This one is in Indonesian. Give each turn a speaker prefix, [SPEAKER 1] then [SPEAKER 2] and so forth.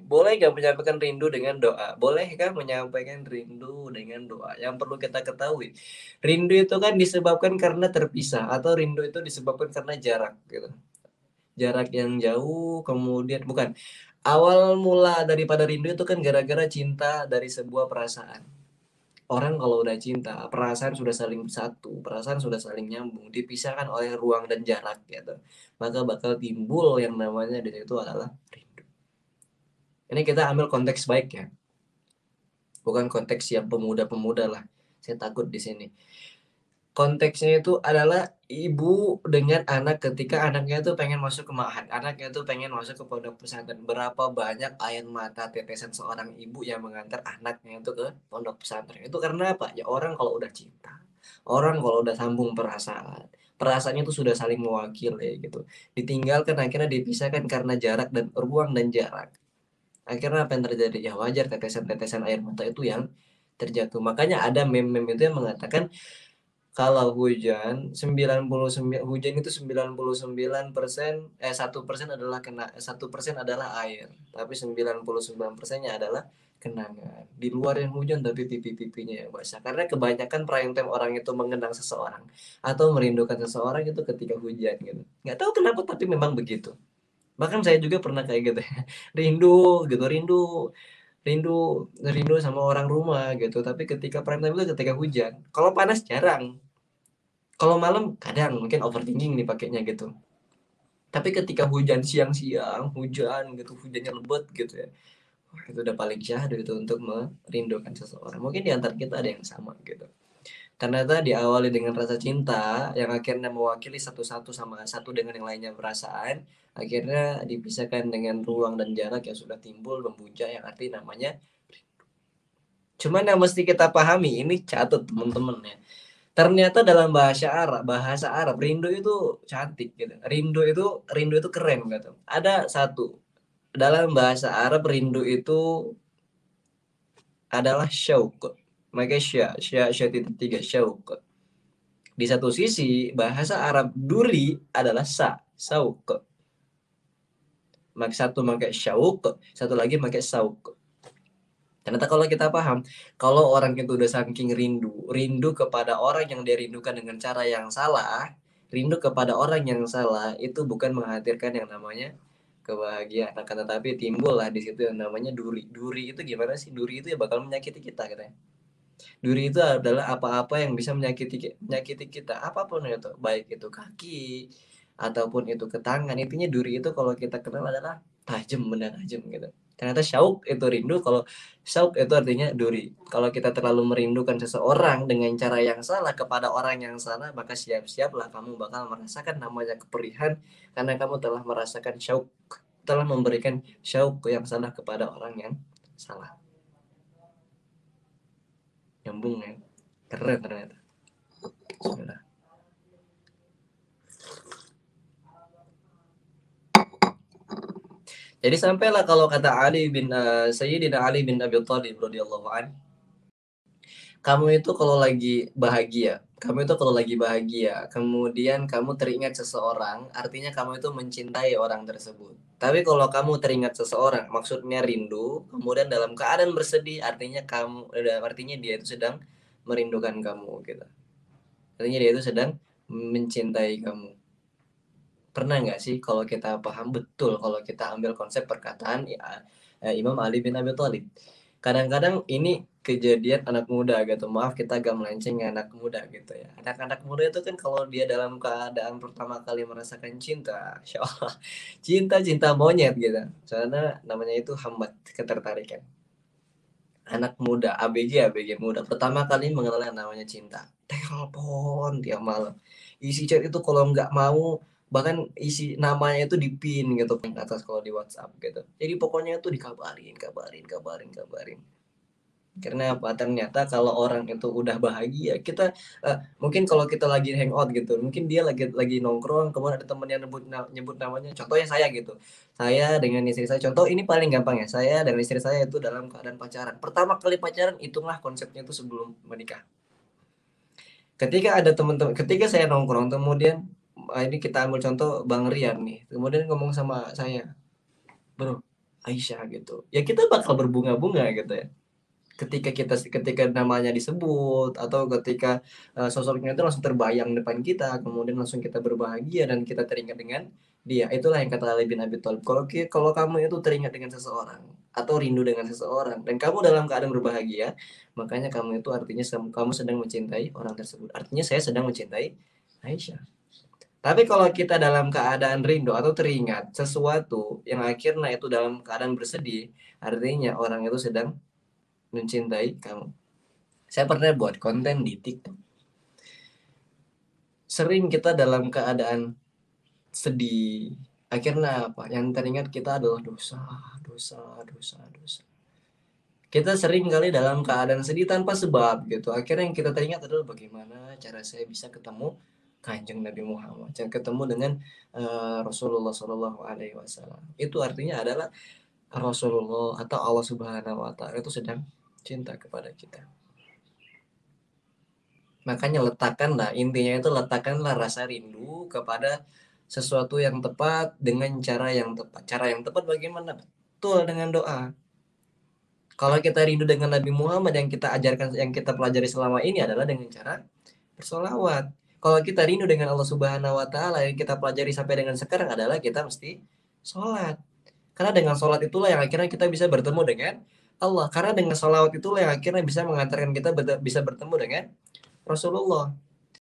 [SPEAKER 1] Boleh nggak menyampaikan rindu dengan doa? Bolehkah menyampaikan rindu dengan doa? Yang perlu kita ketahui, rindu itu kan disebabkan karena terpisah atau rindu itu disebabkan karena jarak gitu. Jarak yang jauh kemudian bukan, awal mula daripada rindu itu kan gara-gara cinta dari sebuah perasaan. Orang kalau udah cinta, perasaan sudah saling satu, perasaan sudah saling nyambung, dipisahkan oleh ruang dan jarak gitu. Maka bakal timbul yang namanya di situ adalah rindu. Ini kita ambil konteks baik ya, bukan konteks yang pemuda-pemuda lah. Saya takut di sini. Konteksnya itu adalah ibu dengan anak ketika anaknya itu pengen masuk ke ma'had, anaknya itu pengen masuk ke pondok pesantren. Berapa banyak air mata tetesan seorang ibu yang mengantar anaknya itu ke pondok pesantren. Itu karena apa? Ya orang kalau udah cinta, orang kalau udah sambung perasaan, perasaannya itu sudah saling mewakili gitu. Ditinggalkan akhirnya dipisahkan karena jarak dan ruang dan jarak. Akhirnya apa yang terjadi? Ya wajar tetesan-tetesan air mata itu yang terjatuh. Makanya ada meme-meme itu yang mengatakan kalau hujan 99 hujan itu 99% 1% adalah 1% adalah air, tapi 99%-nya adalah kenangan. Di luar yang hujan tapi pipi-pipinya yang basah. Karena kebanyakan prime time orang itu mengenang seseorang atau merindukan seseorang itu ketika hujan gitu. Nggak tahu kenapa tapi memang begitu. Bahkan saya juga pernah kayak gitu ya. Rindu gitu, rindu rindu rindu sama orang rumah gitu, tapi ketika prime time itu ketika hujan. Kalau panas jarang. Kalau malam kadang mungkin overthinking dipakainya gitu. Tapi ketika hujan siang-siang, hujan gitu, hujannya lebat gitu ya. Wah, itu udah paling syahdu itu untuk merindukan seseorang. Mungkin di antara kita ada yang sama gitu. Ternyata diawali dengan rasa cinta yang akhirnya mewakili satu-satu sama satu dengan yang lainnya perasaan, akhirnya dipisahkan dengan ruang dan jarak yang sudah timbul memuncak yang arti namanya. Cuman yang mesti kita pahami ini catat teman-teman ya. Ternyata dalam bahasa Arab rindu itu cantik gitu. Rindu itu keren gitu. Ada satu dalam bahasa Arab rindu itu adalah syauq. Maka sya titik tiga syauq. Di satu sisi bahasa Arab duri adalah sauq. Maka satu pakai syauq, satu lagi pakai sauq. Ternyata kalau kita paham, kalau orang itu udah saking rindu kepada orang yang dia rindukan dengan cara yang salah, rindu kepada orang yang salah itu bukan menghadirkan yang namanya kebahagiaan. Akan tetapi timbullah di situ yang namanya duri. Duri itu gimana sih? Duri itu ya bakal menyakiti kita katanya. Duri itu adalah apa-apa yang bisa menyakiti kita, apapun itu, baik itu kaki ataupun itu ke tangan. Intinya duri itu kalau kita kenal adalah tajam, benda tajam gitu. Ternyata syauq itu rindu, kalau syauq itu artinya duri. Kalau kita terlalu merindukan seseorang dengan cara yang salah kepada orang yang salah, maka siap-siaplah kamu bakal merasakan namanya keperihan karena kamu telah merasakan syauq, telah memberikan syauq yang salah kepada orang yang salah. Nyambung ya. Keren ternyata. Bismillah. Jadi sampailah kalau kata Sayyidina Ali bin Abi Thalib radhiyallahu an, kamu itu kalau lagi bahagia, kemudian kamu teringat seseorang, artinya kamu itu mencintai orang tersebut. Tapi kalau kamu teringat seseorang, maksudnya rindu, kemudian dalam keadaan bersedih, artinya dia itu sedang merindukan kamu gitu. Artinya dia itu sedang mencintai kamu. Pernah nggak sih kalau kita paham betul, kalau kita ambil konsep perkataan ya, Imam Ali bin Abi Thalib. Kadang-kadang ini kejadian anak muda gitu. Maaf kita agak melenceng ya, anak muda gitu ya. Anak-anak muda itu kan kalau dia dalam keadaan pertama kali merasakan cinta, Insya Allah, cinta-cinta monyet gitu. Soalnya namanya itu hambat, ketertarikan. Anak muda, ABG muda. Pertama kali mengenal yang namanya cinta. Telepon tiap malam. Isi chat itu kalau nggak mau, bahkan isi namanya itu di pin gitu pin atas kalau di WhatsApp gitu. Jadi pokoknya itu dikabarin, kabarin, kabarin, kabarin. Karena apa? Ternyata kalau orang itu udah bahagia, kita mungkin kalau kita lagi hangout gitu, mungkin dia lagi nongkrong, kemudian ada teman yang nyebut namanya. Contohnya saya gitu. Saya dengan istri saya, contoh ini paling gampang ya. Saya dan istri saya itu dalam keadaan pacaran. Pertama kali pacaran, hitunglah konsepnya itu sebelum menikah. Ketika saya nongkrong, kemudian ini kita ambil contoh Bang Rian nih. Kemudian ngomong sama saya, "Bro, Aisyah gitu. Ya kita bakal berbunga-bunga gitu ya. Ketika namanya disebut atau ketika, sosoknya itu langsung terbayang depan kita, kemudian langsung kita berbahagia dan kita teringat dengan dia. Itulah yang kata Ali bin Abi Thalib, kalau kamu itu teringat dengan seseorang atau rindu dengan seseorang dan kamu dalam keadaan berbahagia, makanya kamu itu artinya kamu sedang mencintai orang tersebut. Artinya saya sedang mencintai Aisyah. Tapi kalau kita dalam keadaan rindu atau teringat sesuatu yang akhirnya itu dalam keadaan bersedih, artinya orang itu sedang mencintai kamu. Saya pernah buat konten di TikTok. Sering kita dalam keadaan sedih. Akhirnya apa? Yang teringat kita adalah dosa, dosa, dosa, dosa. Kita sering kali dalam keadaan sedih tanpa sebab gitu. Akhirnya yang kita teringat adalah bagaimana cara saya bisa ketemu Kanjeng Nabi Muhammad, cara ketemu dengan Rasulullah Shallallahu Alaihi Wasallam. Itu artinya adalah Rasulullah atau Allah Subhanahu Wa Taala itu sedang cinta kepada kita. Makanya letakkanlah, intinya itu letakkanlah rasa rindu kepada sesuatu yang tepat dengan cara yang tepat. Cara yang tepat bagaimana? Betul dengan doa. Kalau kita rindu dengan Nabi Muhammad yang kita ajarkan, yang kita pelajari selama ini adalah dengan cara bersolawat. Kalau kita rindu dengan Allah Subhanahu Wa Taala yang kita pelajari sampai dengan sekarang adalah kita mesti sholat. Karena dengan sholat itulah yang akhirnya kita bisa bertemu dengan Allah. Karena dengan sholawat itulah yang akhirnya bisa mengantarkan kita bisa bertemu dengan Rasulullah.